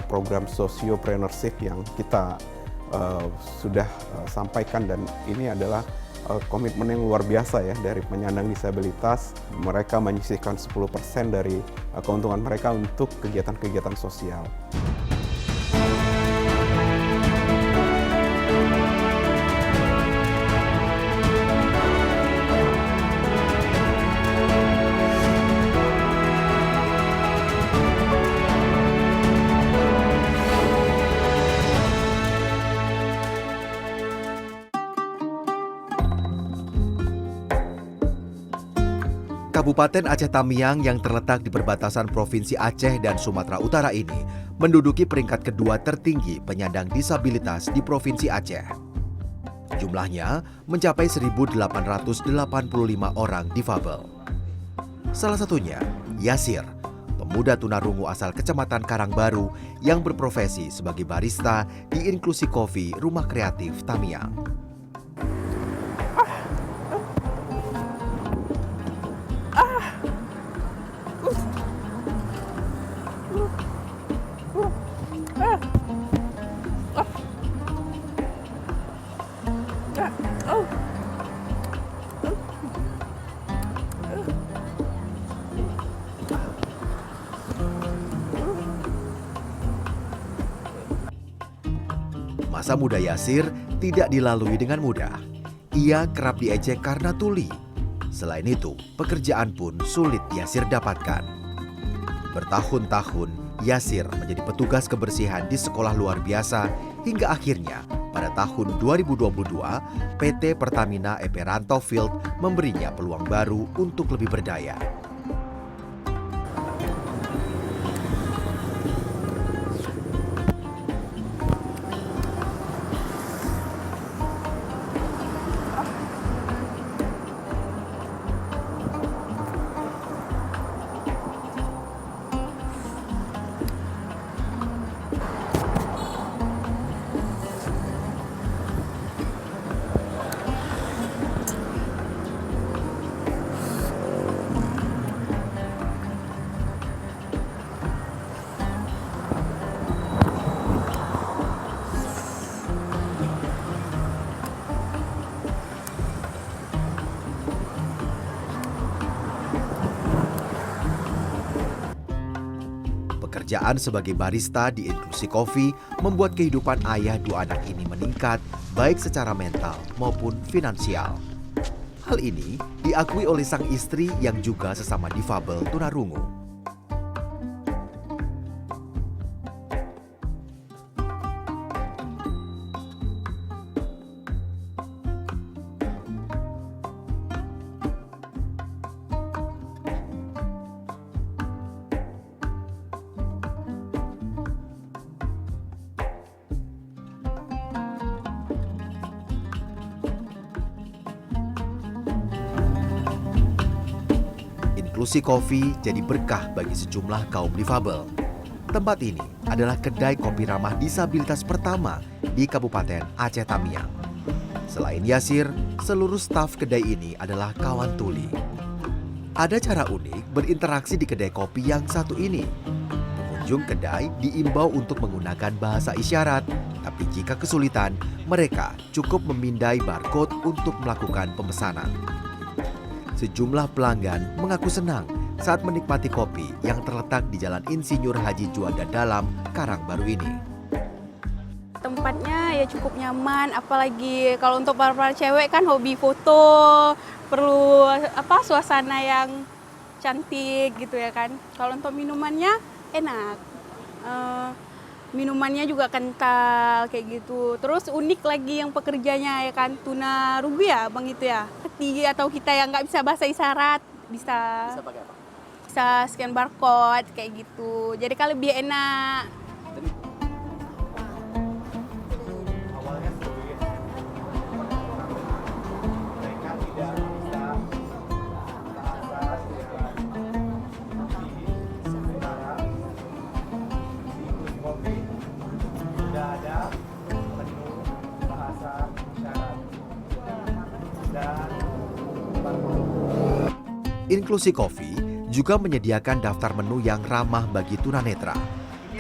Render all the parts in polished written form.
program sociopreneurship yang kita sudah sampaikan, dan ini adalah komitmen yang luar biasa ya dari penyandang disabilitas. Mereka menyisihkan 10% dari keuntungan mereka untuk kegiatan-kegiatan sosial. Kabupaten Aceh Tamiang yang terletak di perbatasan Provinsi Aceh dan Sumatera Utara ini menduduki peringkat kedua tertinggi penyandang disabilitas di Provinsi Aceh. Jumlahnya mencapai 1.885 orang difabel. Salah satunya Yasir, pemuda tunarungu asal Kecamatan Karangbaru yang berprofesi sebagai barista di Inklusi Coffee Rumah Kreatif Tamiang. Masa muda Yasir tidak dilalui dengan mudah. Ia kerap diejek karena tuli. Selain itu, pekerjaan pun sulit Yasir dapatkan. Bertahun-tahun, Yasir menjadi petugas kebersihan di sekolah luar biasa hingga akhirnya pada tahun 2022, PT Pertamina Eperanto Field memberinya peluang baru untuk lebih berdaya. Pekerjaan sebagai barista di Inklusi Coffee membuat kehidupan ayah dua anak ini meningkat baik secara mental maupun finansial. Hal ini diakui oleh sang istri yang juga sesama difabel tunarungu. Inklusi Coffee jadi berkah bagi sejumlah kaum difabel. Tempat ini adalah kedai kopi ramah disabilitas pertama di Kabupaten Aceh Tamiang. Selain Yasir, seluruh staf kedai ini adalah kawan tuli. Ada cara unik berinteraksi di kedai kopi yang satu ini. Pengunjung kedai diimbau untuk menggunakan bahasa isyarat, tapi jika kesulitan, mereka cukup memindai barcode untuk melakukan pemesanan. Sejumlah pelanggan mengaku senang saat menikmati kopi yang terletak di Jalan Insinyur Haji Juanda Dalam, Karangbaru ini. Tempatnya ya cukup nyaman, apalagi kalau untuk para cewek kan hobi foto, perlu suasana yang cantik gitu ya kan. Kalau untuk minumannya enak. Minumannya juga kental kayak gitu. Terus unik lagi yang pekerjanya ya kan, tunarungu ya bang itu ya. Atau kita yang nggak bisa bahasa isyarat bisa pakai apa? Bisa scan barcode kayak gitu. Jadi kan lebih enak. Awalnya sulit. Mereka tidak bisa bahasa isyarat. Sekarang di Inklusi Coffee sudah ada menu bahasa isyarat dan Inklusi Coffee juga menyediakan daftar menu yang ramah bagi tunanetra.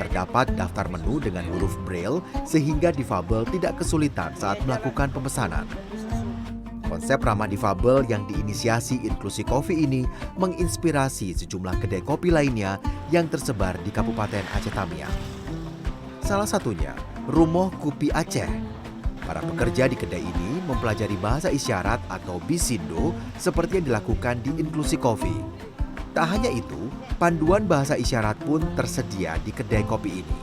Terdapat daftar menu dengan huruf Braille sehingga difabel tidak kesulitan saat melakukan pemesanan. Konsep ramah difabel yang diinisiasi Inklusi Coffee ini menginspirasi sejumlah kedai kopi lainnya yang tersebar di Kabupaten Aceh Tamiang. Salah satunya, Rumoh Kupi Aceh. Para pekerja di kedai ini mempelajari bahasa isyarat atau Bisindo seperti yang dilakukan di Inklusi Coffee. Tak hanya itu, panduan bahasa isyarat pun tersedia di kedai kopi ini.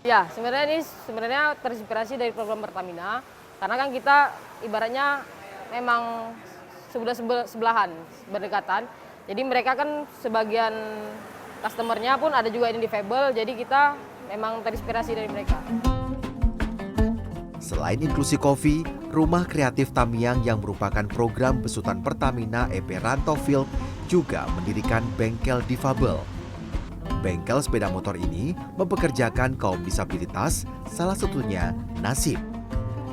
Ya, sebenarnya terinspirasi dari program Pertamina, karena kan kita ibaratnya memang sebelahan, berdekatan. Jadi mereka kan sebagian customernya pun ada juga yang difabel, jadi kita memang terinspirasi dari mereka. Selain Inklusi Coffee, Rumah Kreatif Tamiang yang merupakan program besutan Pertamina EP Rantofield juga mendirikan bengkel difabel. Bengkel sepeda motor ini mempekerjakan kaum disabilitas, salah satunya Nasib.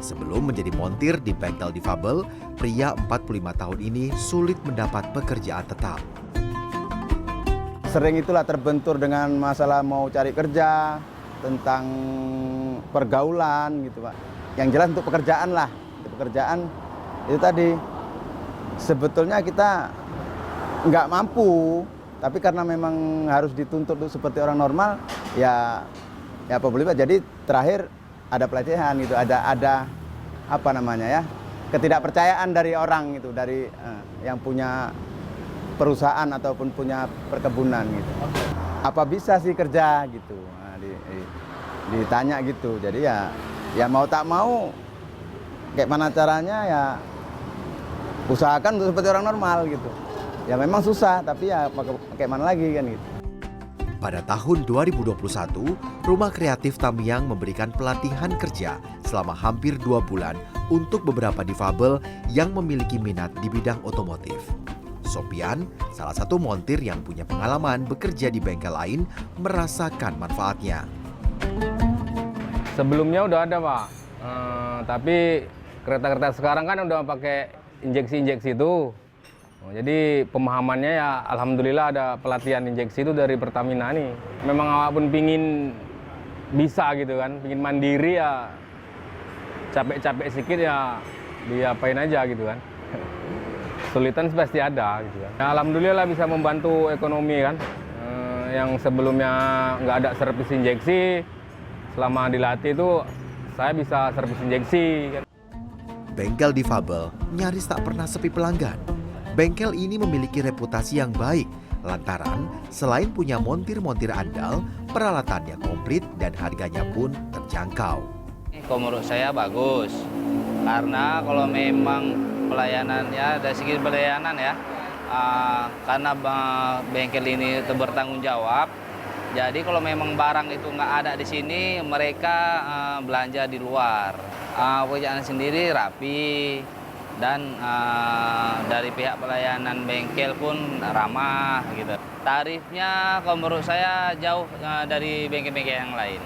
Sebelum menjadi montir di bengkel difabel, pria 45 tahun ini sulit mendapat pekerjaan tetap. Sering itulah terbentur dengan masalah mau cari kerja, tentang pergaulan gitu Pak. Yang jelas untuk pekerjaan lah, untuk pekerjaan itu tadi sebetulnya kita nggak mampu, tapi karena memang harus dituntut seperti orang normal, ya apa boleh Pak. Jadi terakhir ada pelecehan gitu, ada apa namanya ya, ketidakpercayaan dari orang itu, dari yang punya perusahaan ataupun punya perkebunan gitu. Apa bisa sih kerja gitu, nah, ditanya gitu. Jadi ya mau tak mau, kayak mana caranya ya usahakan untuk seperti orang normal gitu. Ya memang susah, tapi ya kayak mana lagi kan gitu. Pada tahun 2021, Rumah Kreatif Tamiang memberikan pelatihan kerja selama hampir 2 bulan untuk beberapa difabel yang memiliki minat di bidang otomotif. Sopian, salah satu montir yang punya pengalaman bekerja di bengkel lain, merasakan manfaatnya. Sebelumnya udah ada Pak, tapi kereta-kereta sekarang kan udah pakai injeksi-injeksi itu. Jadi pemahamannya ya alhamdulillah ada pelatihan injeksi itu dari Pertamina nih. Memang awak pun pingin bisa gitu kan, pingin mandiri ya capek-capek sedikit ya diapain aja gitu kan. Kesulitan pasti ada gitu kan. Ya, alhamdulillah bisa membantu ekonomi kan. Yang sebelumnya nggak ada servis injeksi, selama dilatih itu saya bisa servis injeksi. Bengkel difabel nyaris tak pernah sepi pelanggan. Bengkel ini memiliki reputasi yang baik lantaran selain punya montir-montir andal, peralatannya komplit dan harganya pun terjangkau. Kalau menurut saya bagus, karena kalau memang pelayanannya dari segi pelayanan ya, karena bengkel ini bertanggung jawab. Jadi kalau memang barang itu nggak ada di sini, mereka belanja di luar. Pekerjaan sendiri rapi. Dan dari pihak pelayanan bengkel pun ramah gitu. Tarifnya kalau menurut saya jauh dari bengkel-bengkel yang lain.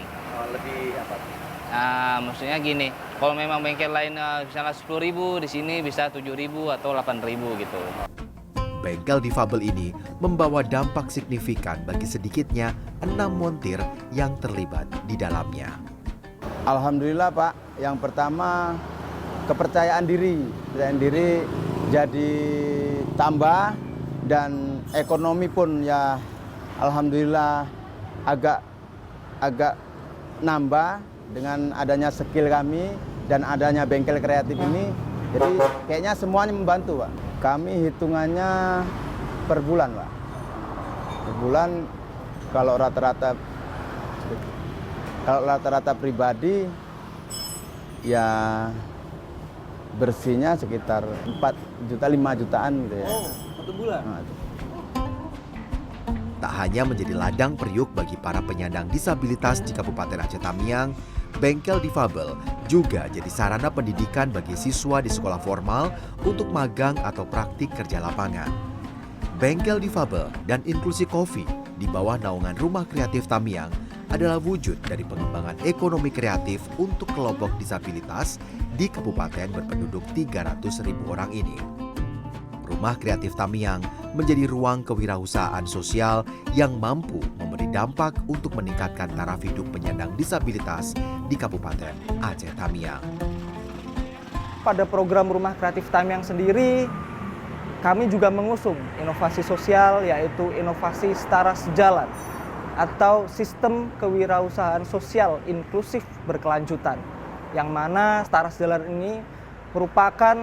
Lebih apa? Maksudnya gini, kalau memang bengkel lain misalnya 10.000, di sini bisa 7.000 atau 8.000 gitu. Bengkel difabel ini membawa dampak signifikan bagi sedikitnya 6 montir yang terlibat di dalamnya. Alhamdulillah Pak, yang pertama kepercayaan diri jadi tambah, dan ekonomi pun ya alhamdulillah agak nambah dengan adanya skill kami dan adanya bengkel kreatif ini. Jadi kayaknya semuanya membantu Pak. Kami hitungannya per bulan Pak. Per bulan kalau rata-rata pribadi ya bersihnya sekitar 4 juta 5 jutaan gitu ya. Oh, 1 bulan. Nah, Tak hanya menjadi ladang periuk bagi para penyandang disabilitas di Kabupaten Aceh Tamiang, bengkel difabel juga jadi sarana pendidikan bagi siswa di sekolah formal untuk magang atau praktik kerja lapangan. Bengkel difabel dan Inklusi Coffee di bawah naungan Rumah Kreatif Tamiang adalah wujud dari pengembangan ekonomi kreatif untuk kelompok disabilitas di kabupaten berpenduduk 300.000 orang ini. Rumah Kreatif Tamiang menjadi ruang kewirausahaan sosial yang mampu memberi dampak untuk meningkatkan taraf hidup penyandang disabilitas di Kabupaten Aceh Tamiang. Pada program Rumah Kreatif Tamiang sendiri, kami juga mengusung inovasi sosial, yaitu inovasi setara sejalan atau sistem kewirausahaan sosial inklusif berkelanjutan, yang mana setara sejalan ini merupakan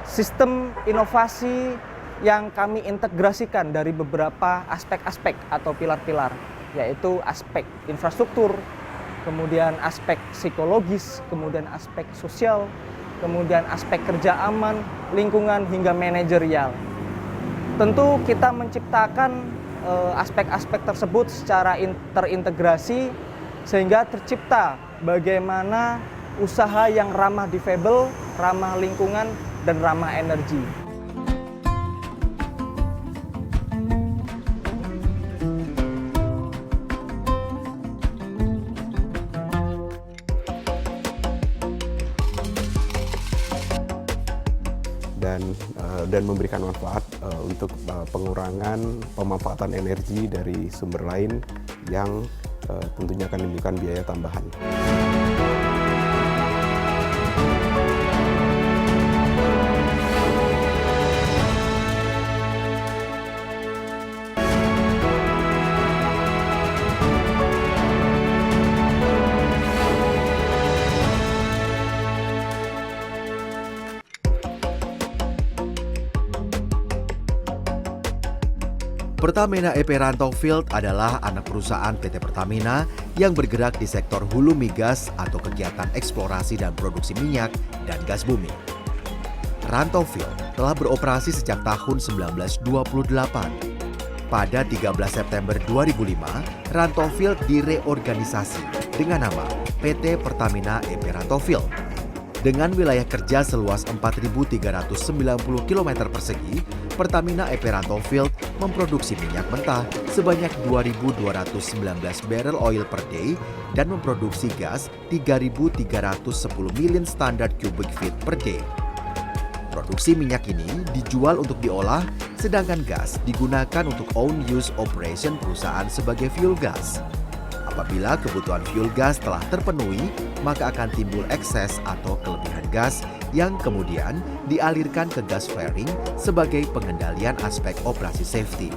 sistem inovasi yang kami integrasikan dari beberapa aspek-aspek atau pilar-pilar, yaitu aspek infrastruktur, kemudian aspek psikologis, kemudian aspek sosial, kemudian aspek kerja aman, lingkungan, hingga manajerial. Tentu kita menciptakan aspek-aspek tersebut secara terintegrasi sehingga tercipta bagaimana usaha yang ramah difabel, ramah lingkungan, dan ramah energi. Dan memberikan manfaat untuk pengurangan pemanfaatan energi dari sumber lain yang tentunya akan menimbulkan biaya tambahan. Pertamina EP Rantaufield adalah anak perusahaan PT Pertamina yang bergerak di sektor hulu migas atau kegiatan eksplorasi dan produksi minyak dan gas bumi. Rantaufield telah beroperasi sejak tahun 1928. Pada 13 September 2005, Rantaufield direorganisasi dengan nama PT Pertamina EP Rantaufield. Dengan wilayah kerja seluas 4.390 km persegi, Pertamina EP Rantaufield memproduksi minyak mentah sebanyak 2.219 barrel oil per day dan memproduksi gas 3.310 million standard cubic feet per day. Produksi minyak ini dijual untuk diolah, sedangkan gas digunakan untuk own use operation perusahaan sebagai fuel gas. Apabila kebutuhan fuel gas telah terpenuhi, maka akan timbul ekses atau kelebihan gas yang kemudian dialirkan ke gas flaring sebagai pengendalian aspek operasi safety.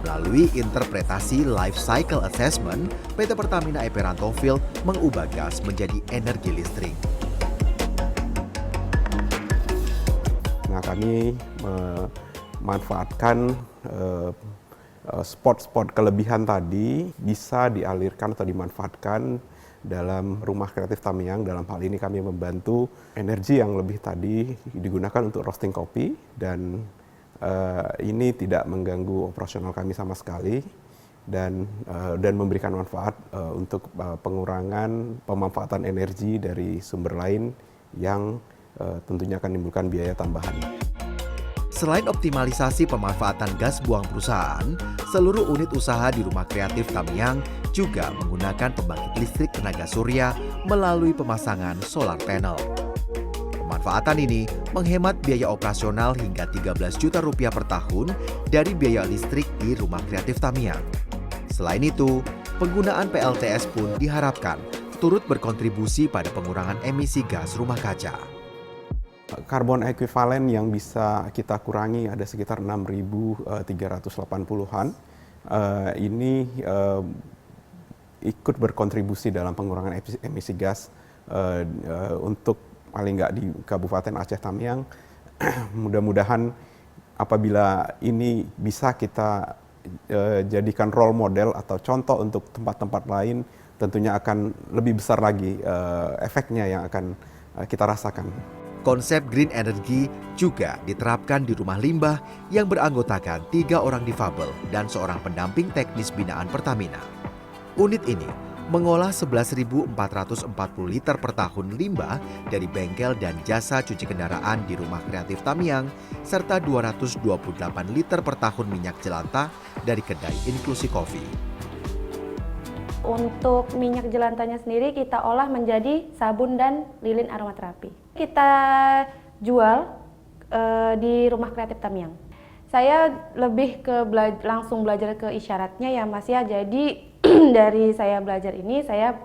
Melalui interpretasi life cycle assessment, PT Pertamina EP Rantaufield mengubah gas menjadi energi listrik. Nah, kami memanfaatkan spot-spot kelebihan tadi bisa dialirkan atau dimanfaatkan dalam Rumah Kreatif Tamiang. Dalam hal ini kami membantu energi yang lebih tadi digunakan untuk roasting kopi, dan ini tidak mengganggu operasional kami sama sekali, dan memberikan manfaat untuk pengurangan pemanfaatan energi dari sumber lain yang tentunya akan menimbulkan biaya tambahan. Selain optimalisasi pemanfaatan gas buang perusahaan, seluruh unit usaha di Rumah Kreatif Tamiang juga menggunakan pembangkit listrik tenaga surya melalui pemasangan solar panel. Pemanfaatan ini menghemat biaya operasional hingga 13 juta rupiah per tahun dari biaya listrik di Rumah Kreatif Tamiang. Selain itu, penggunaan PLTS pun diharapkan turut berkontribusi pada pengurangan emisi gas rumah kaca. Karbon ekuivalen yang bisa kita kurangi ada sekitar 6.380-an. Ini ikut berkontribusi dalam pengurangan emisi gas untuk paling nggak di Kabupaten Aceh Tamiang. Mudah-mudahan apabila ini bisa kita jadikan role model atau contoh untuk tempat-tempat lain, tentunya akan lebih besar lagi efeknya yang akan kita rasakan. Konsep green energy juga diterapkan di rumah limbah yang beranggotakan 3 orang difabel dan seorang pendamping teknis binaan Pertamina. Unit ini mengolah 11.440 liter per tahun limbah dari bengkel dan jasa cuci kendaraan di Rumah Kreatif Tamiang, serta 228 liter per tahun minyak jelantah dari kedai inklusi kopi. Untuk minyak jelantahnya sendiri kita olah menjadi sabun dan lilin aromaterapi. Kita jual di Rumah Kreatif Tamiang. Saya lebih ke langsung belajar ke isyaratnya ya Mas ya. Jadi dari saya belajar ini saya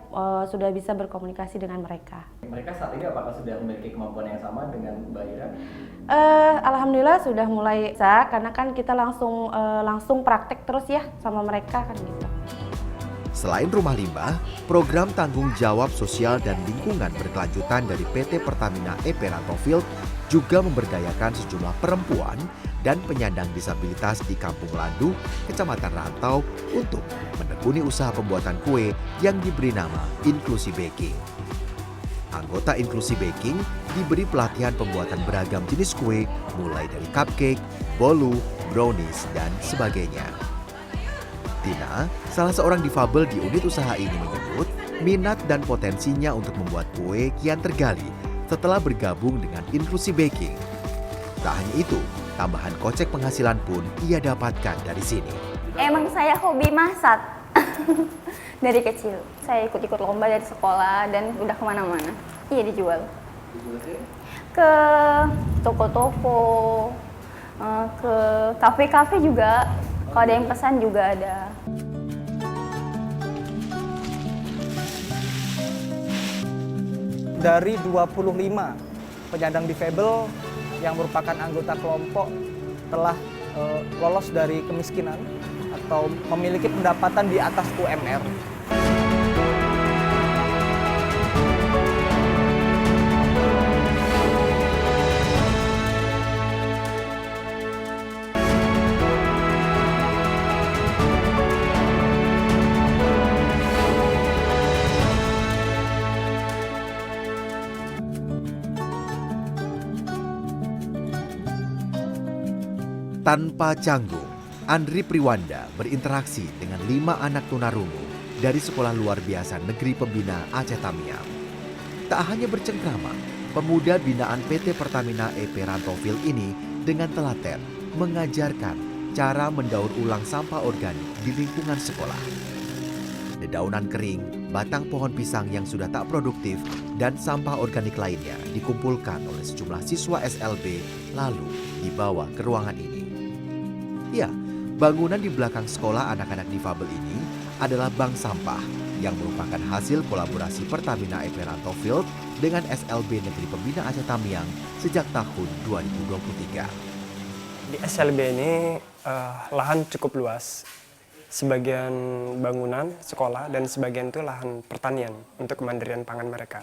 sudah bisa berkomunikasi dengan mereka. Mereka saat ini apakah sudah memiliki kemampuan yang sama dengan Mbak Ira? Alhamdulillah sudah mulai bisa, karena kan kita langsung praktek terus ya sama mereka kan gitu. Selain rumah limbah, program tanggung jawab sosial dan lingkungan berkelanjutan dari PT Pertamina EP Rantofield juga memberdayakan sejumlah perempuan dan penyandang disabilitas di Kampung Landu, Kecamatan Rantau untuk menekuni usaha pembuatan kue yang diberi nama Inklusi Baking. Anggota Inklusi Baking diberi pelatihan pembuatan beragam jenis kue mulai dari cupcake, bolu, brownies, dan sebagainya. Tina, salah seorang difabel di unit usaha ini menyebut minat dan potensinya untuk membuat kue kian tergali setelah bergabung dengan Inklusi Baking. Tak hanya itu, tambahan kocek penghasilan pun ia dapatkan dari sini. Emang saya hobi masak dari kecil. Saya ikut-ikut lomba dari sekolah dan udah kemana-mana. Iya, dijual. Ke toko-toko, ke kafe-kafe juga. Kalau ada yang pesan juga ada. Dari 25 penyandang difabel yang merupakan anggota kelompok telah lolos dari kemiskinan atau memiliki pendapatan di atas UMR. Tanpa canggung, Andri Priwanda berinteraksi dengan 5 anak tunarungu dari Sekolah Luar Biasa Negeri Pembina Aceh Tamiang. Tak hanya bercengkrama, pemuda binaan PT Pertamina EP Rantofield ini dengan telaten mengajarkan cara mendaur ulang sampah organik di lingkungan sekolah. Dedaunan kering, batang pohon pisang yang sudah tak produktif, dan sampah organik lainnya dikumpulkan oleh sejumlah siswa SLB lalu dibawa ke ruangan ini. Ya, bangunan di belakang sekolah anak-anak difabel ini adalah bank sampah yang merupakan hasil kolaborasi Pertamina EP Rantofield dengan SLB Negeri Pembina Aceh Tamiang sejak tahun 2023. Di SLB ini lahan cukup luas. Sebagian bangunan sekolah dan sebagian itu lahan pertanian untuk kemandirian pangan mereka.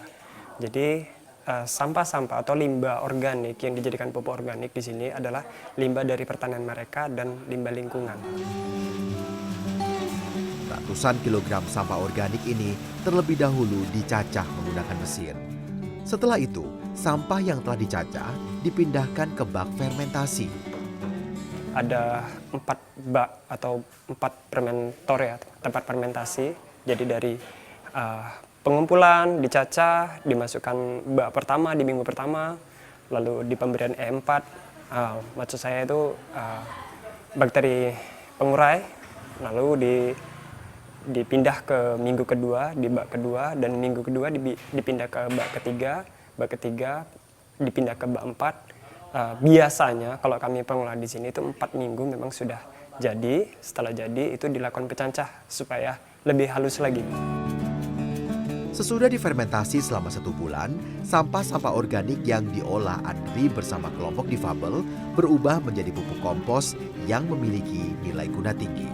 Jadi sampah-sampah atau limbah organik yang dijadikan pupuk organik di sini adalah limbah dari pertanian mereka dan limbah lingkungan. Ratusan kilogram sampah organik ini terlebih dahulu dicacah menggunakan mesin. Setelah itu, sampah yang telah dicacah dipindahkan ke bak fermentasi. Ada 4 bak atau 4 fermentor ya, tempat fermentasi. Jadi dari pengumpulan, dicacah, dimasukkan bak pertama di minggu pertama, lalu di pemberian E4, maksud saya itu bakteri pengurai, lalu dipindah ke minggu kedua, di bak kedua, dan minggu kedua dipindah ke bak ketiga dipindah ke bak 4. Biasanya kalau kami pengelola di sini itu 4 minggu memang sudah jadi. Setelah jadi itu dilakukan pecancah supaya lebih halus lagi. Sesudah difermentasi selama 1 bulan, sampah-sampah organik yang diolah Andri bersama kelompok difabel berubah menjadi pupuk kompos yang memiliki nilai guna tinggi.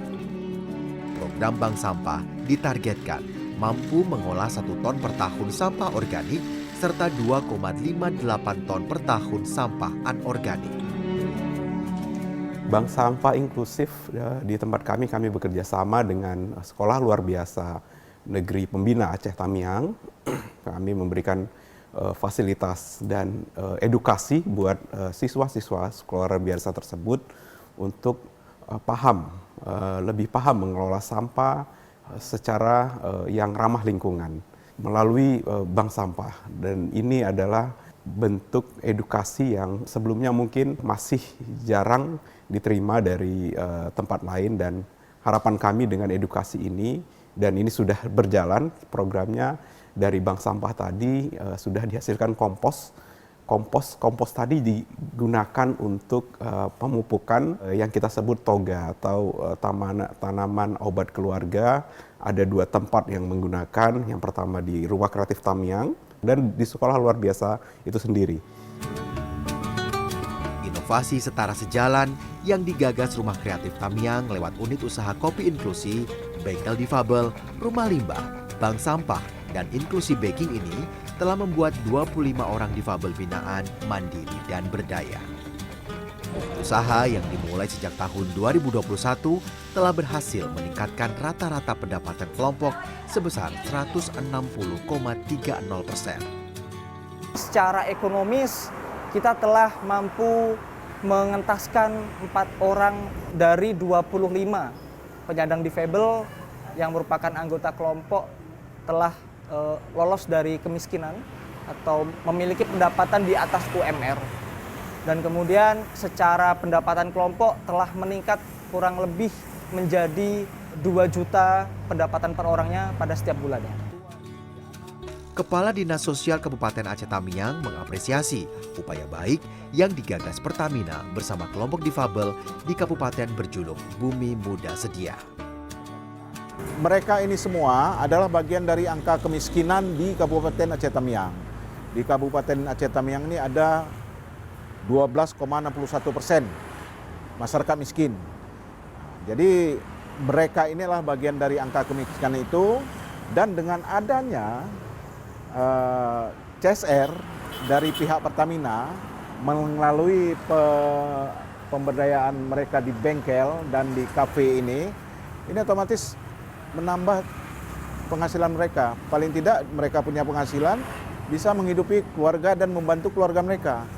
Program bank sampah ditargetkan mampu mengolah 1 ton per tahun sampah organik serta 2,58 ton per tahun sampah anorganik. Bank sampah inklusif di tempat kami bekerja sama dengan Sekolah Luar Biasa Negeri Pembina Aceh Tamiang. Kami memberikan fasilitas dan edukasi buat siswa-siswa sekolah luar biasa tersebut untuk lebih paham mengelola sampah secara yang ramah lingkungan melalui bank sampah. Dan ini adalah bentuk edukasi yang sebelumnya mungkin masih jarang diterima dari tempat lain, dan harapan kami dengan edukasi ini, dan ini sudah berjalan programnya, dari bank sampah tadi sudah dihasilkan kompos kompos tadi digunakan untuk pemupukan yang kita sebut toga atau tanaman obat keluarga. Ada 2 tempat yang menggunakan, yang pertama di Rumah Kreatif Tamiang dan di sekolah luar biasa itu sendiri. Inovasi setara sejalan yang digagas Rumah Kreatif Tamiang lewat unit usaha kopi inklusi, bengkel difabel, rumah limbah, bank sampah, dan inklusi baking ini telah membuat 25 orang difabel binaan mandiri dan berdaya. Usaha yang dimulai sejak tahun 2021 telah berhasil meningkatkan rata-rata pendapatan kelompok sebesar 160,30%. Secara ekonomis, kita telah mampu mengentaskan 4 orang dari 25 penyandang difabel yang merupakan anggota kelompok telah lolos dari kemiskinan atau memiliki pendapatan di atas UMR. Dan kemudian secara pendapatan kelompok telah meningkat kurang lebih menjadi 2 juta pendapatan per orangnya pada setiap bulannya. Kepala Dinas Sosial Kabupaten Aceh Tamiang mengapresiasi upaya baik yang digagas Pertamina bersama kelompok difabel di kabupaten berjuluk Bumi Muda Sedia. Mereka ini semua adalah bagian dari angka kemiskinan di Kabupaten Aceh Tamiang. Di Kabupaten Aceh Tamiang ini ada 12,61% masyarakat miskin. Jadi mereka inilah bagian dari angka kemiskinan itu, dan dengan adanya CSR dari pihak Pertamina melalui pemberdayaan mereka di bengkel dan di kafe ini otomatis menambah penghasilan mereka. Paling tidak mereka punya penghasilan, bisa menghidupi keluarga dan membantu keluarga mereka.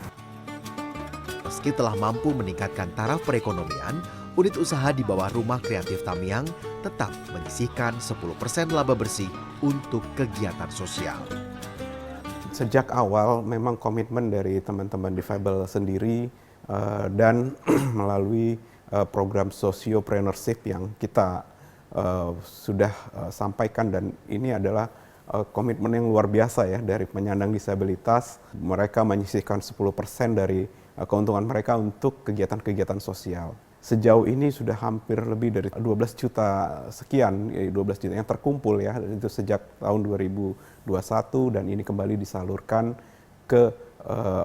Meski telah mampu meningkatkan taraf perekonomian, unit usaha di bawah Rumah Kreatif Tamiang tetap menyisihkan 10% laba bersih untuk kegiatan sosial. Sejak awal memang komitmen dari teman-teman difabel sendiri dan melalui program sociopreneurship yang kita sudah sampaikan, dan ini adalah komitmen yang luar biasa ya dari penyandang disabilitas. Mereka menyisihkan 10% dari keuntungan mereka untuk kegiatan-kegiatan sosial. Sejauh ini sudah hampir lebih dari 12 juta sekian, 12 juta yang terkumpul ya, itu sejak tahun 2021, dan ini kembali disalurkan ke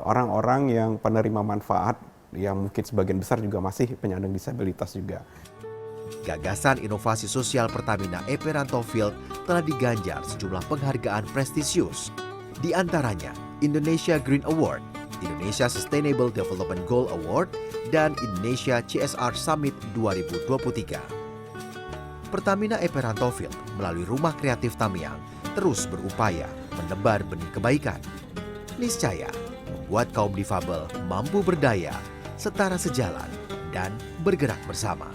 orang-orang yang penerima manfaat, yang mungkin sebagian besar juga masih penyandang disabilitas juga. Gagasan inovasi sosial Pertamina Eperanto Field telah diganjar sejumlah penghargaan prestisius. Di antaranya Indonesia Green Award, Indonesia Sustainable Development Goal Award, dan Indonesia CSR Summit 2023. Pertamina Eperanto Field melalui Rumah Kreatif Tamiang terus berupaya menebar benih kebaikan. Niscaya membuat kaum difabel mampu berdaya, setara sejalan, dan bergerak bersama.